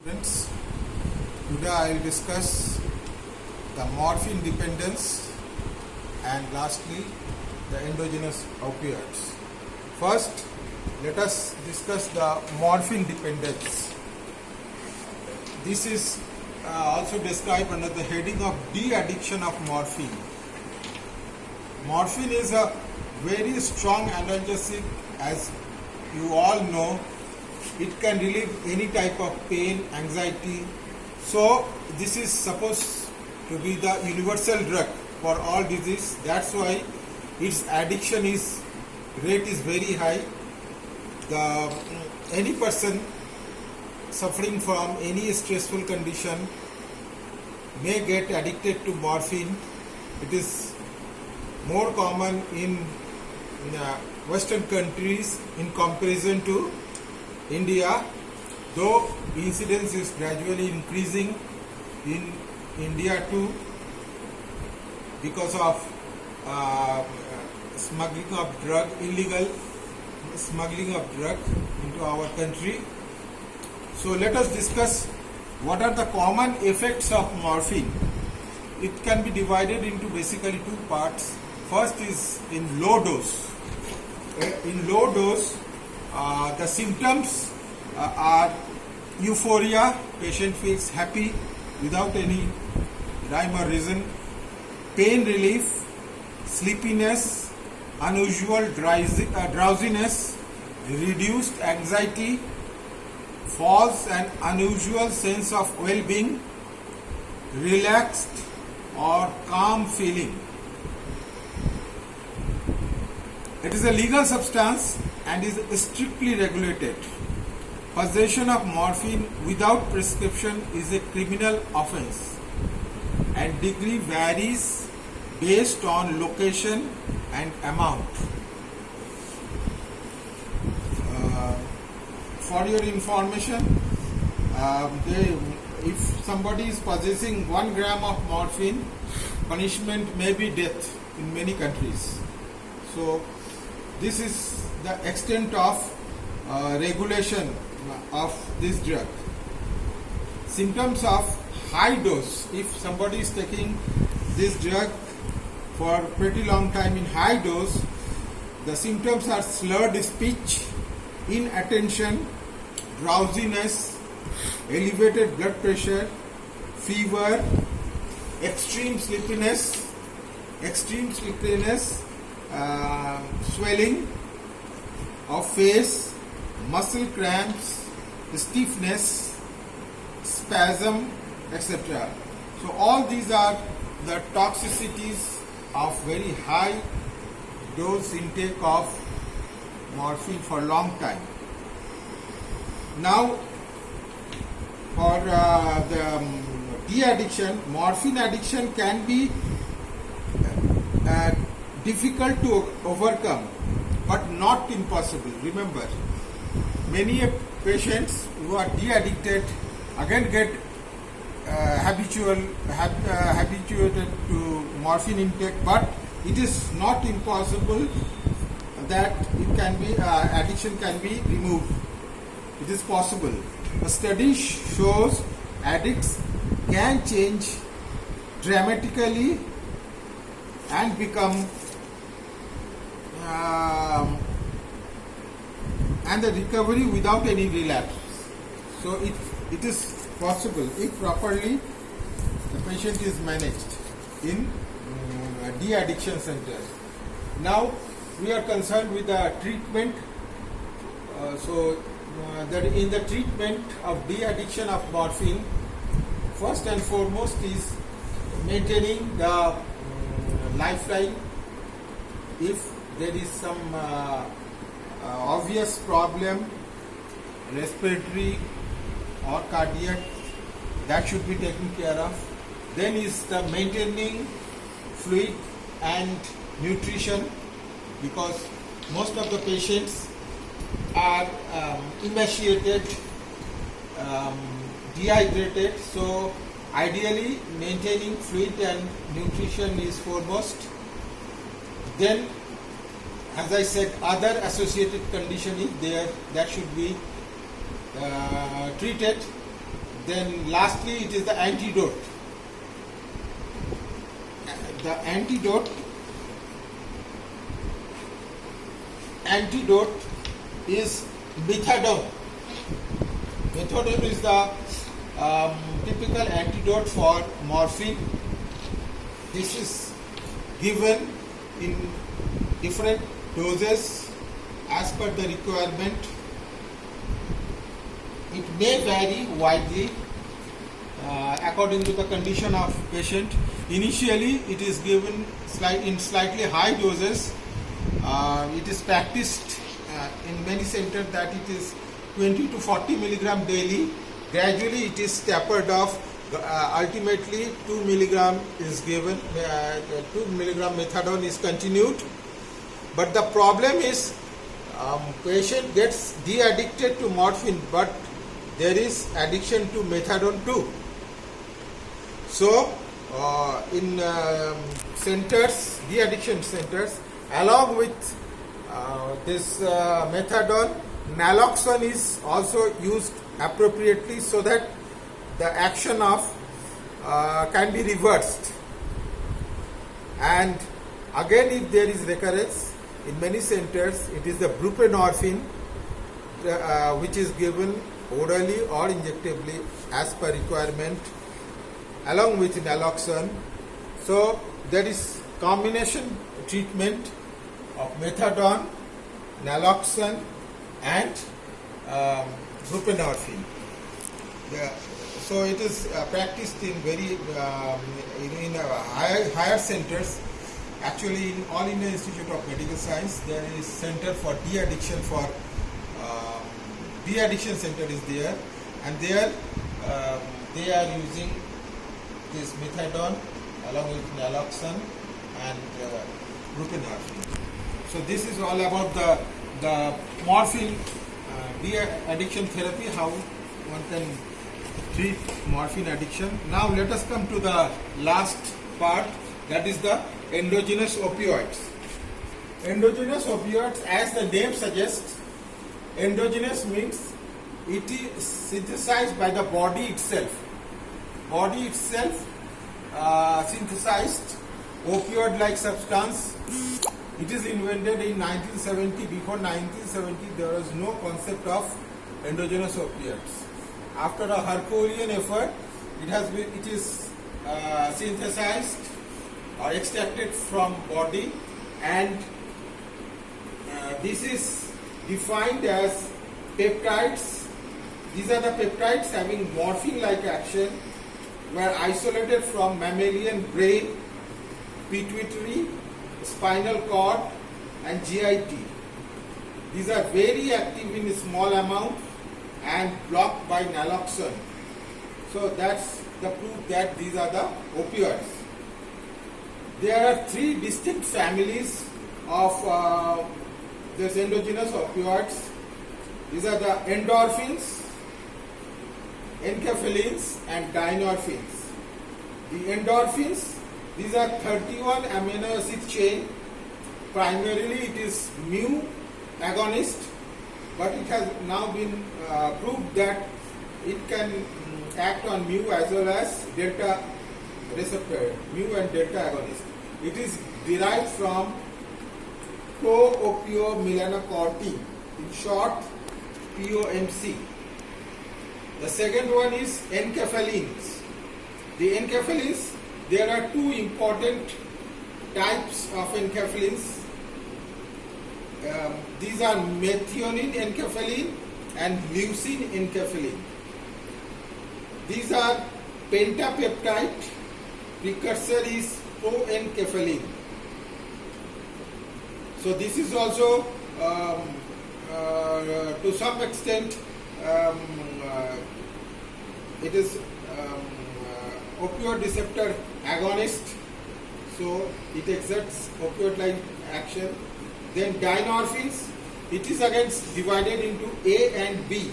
Friends, today I will discuss the morphine dependence and lastly the endogenous opioids. First, let us discuss the morphine dependence. This is also described under the heading of de-addiction of morphine. Morphine is a very strong analgesic, as you all know. It can relieve any type of pain, anxiety. So this is supposed to be the universal drug for all disease. That's why its addiction rate is very high. Any person suffering from any stressful condition may get addicted to morphine. It is more common in Western countries in comparison to India, though incidence is gradually increasing in India too because of smuggling of drug, illegal smuggling of drug into our country. So let us discuss what are the common effects of morphine. It can be divided into basically two parts. First is in low dose. In low dose, the symptoms are euphoria, patient feels happy without any rhyme or reason, pain relief, sleepiness, unusual drowsiness, reduced anxiety, false and unusual sense of well-being, relaxed or calm feeling. It is a legal substance and is strictly regulated. Possession of morphine without prescription is a criminal offense and degree varies based on location and amount. For your information, if somebody is possessing 1 gram of morphine, punishment may be death in many countries. So this is the extent of regulation of this drug. Symptoms of high dose. If somebody is taking this drug for pretty long time in high dose, the symptoms are slurred speech, inattention, drowsiness, elevated blood pressure, fever, extreme sleepiness, swelling of face, muscle cramps, stiffness, spasm, etc. So all these are the toxicities of very high dose intake of morphine for long time. Now for the de-addiction, morphine addiction can be difficult to overcome, but not impossible. Remember, many patients who are de-addicted again get habituated to morphine intake, but it is not impossible that it can be addiction can be removed. It is possible. A study shows addicts can change dramatically and become and the recovery without any relapse. So it is possible if properly the patient is managed in de-addiction centers. Now we are concerned with the treatment. That in the treatment of de-addiction of morphine, first and foremost is maintaining the lifeline. If there is some obvious problem, respiratory or cardiac, that should be taken care of. Then is the maintaining fluid and nutrition, because most of the patients are emaciated, dehydrated. So ideally maintaining fluid and nutrition is foremost. Then, as I said, other associated condition is there that should be treated. Then lastly, it is the antidote. The antidote is methadone. Methadone is the typical antidote for morphine. This is given in different doses as per the requirement. It may vary widely according to the condition of patient. Initially, it is given in slightly high doses. It is practiced in many centers that it is 20 to 40 milligram daily. Gradually, it is tapered off. Ultimately, 2 milligram is given. 2 milligram methadone is continued. But the problem is, patient gets de-addicted to morphine, but there is addiction to methadone too. So, in centers, de-addiction centers, along with this methadone, naloxone is also used appropriately so that the action of can be reversed. And again, if there is recurrence, in many centers, it is the buprenorphine which is given orally or injectably as per requirement, along with naloxone. So there is combination treatment of methadone, naloxone, and buprenorphine. So it is practiced in very higher centers. Actually, in All India Institute of Medical Science, there is center for de-addiction. De-addiction center is there, and there they are using this methadone along with naloxone and buprenorphine. So this is all about the morphine de-addiction therapy, how one can treat morphine addiction. Now let us come to the last part, that is the endogenous opioids. Endogenous opioids, as the name suggests, endogenous means it is synthesized by the body itself. Body itself synthesized opioid-like substance. It is invented in 1970. Before 1970, there was no concept of endogenous opioids. After a Herculean effort, it is synthesized or extracted from body, and this is defined as peptides. These are the peptides having morphine-like action, were isolated from mammalian brain, pituitary, spinal cord, and GIT. These are very active in a small amount and blocked by naloxone. So that's the proof that these are the opioids. There are three distinct families of these endogenous opioids. These are the endorphins, enkephalins, and dynorphins. The endorphins, these are 31 amino acid chain. Primarily it is mu agonist, but it has now been proved that it can act on mu as well as delta receptor, mu and delta agonist. It is derived from pro-opiomelanocortin, in short POMC. The second one is enkephalins. The enkephalins, there are two important types of enkephalins. These are methionine enkephalin and leucine enkephalin. These are pentapeptide. Precursor is proenkephalin. So this is also to some extent it is opioid receptor agonist, so it exerts opioid-like action. Then dynorphins, it is again divided into A and B,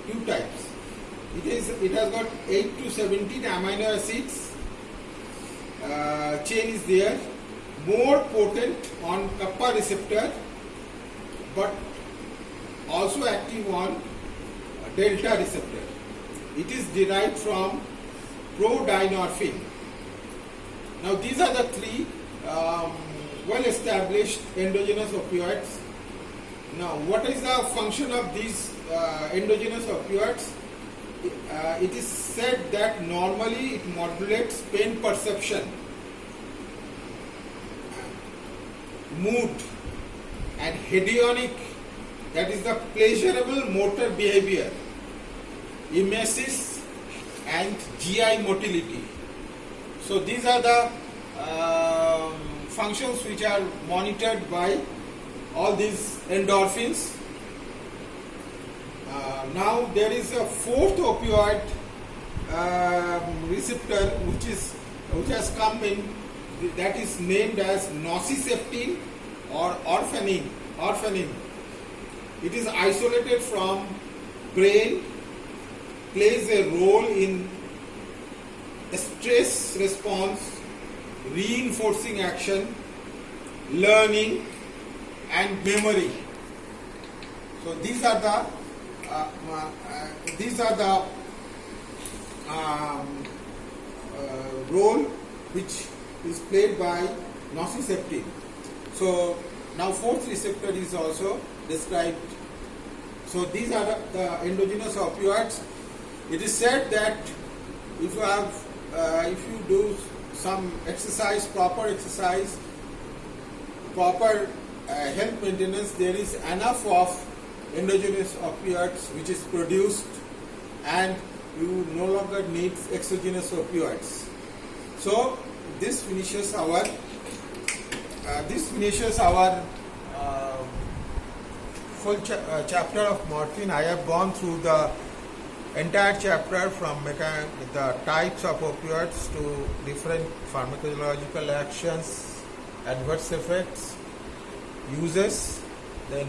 two types. It has got 8 to 17 amino acids. Chain is there, more potent on kappa receptor, but also active on delta receptor. it is derived from prodinorphin. Now these are the three well-established endogenous opioids. Now what is the function of these endogenous opioids? It is said that normally it modulates pain perception, mood, and hedonic, that is the pleasurable motor behavior, emesis, and GI motility. So these are the functions which are monitored by all these endorphins. Now there is a fourth opioid receptor which has come in, that is named as nociceptine or orphanin. It is isolated from brain, plays a role in stress response, reinforcing action, learning, and memory. So these are the role which is played by nociceptine. So now fourth receptor is also described. So these are the endogenous opioids. It is said that if you do some exercise, proper health maintenance, there is enough of endogenous opioids which is produced, and you no longer need exogenous opioids. So this finishes our full chapter of morphine. I have gone through the entire chapter from the types of opioids to different pharmacological actions, adverse effects, uses, then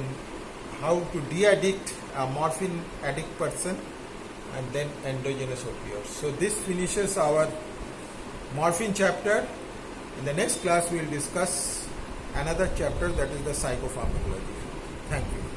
how to de-addict a morphine addict person, and then endogenous opioids. So this finishes our morphine chapter. In the next class we will discuss another chapter, that is the psychopharmacology. Thank you.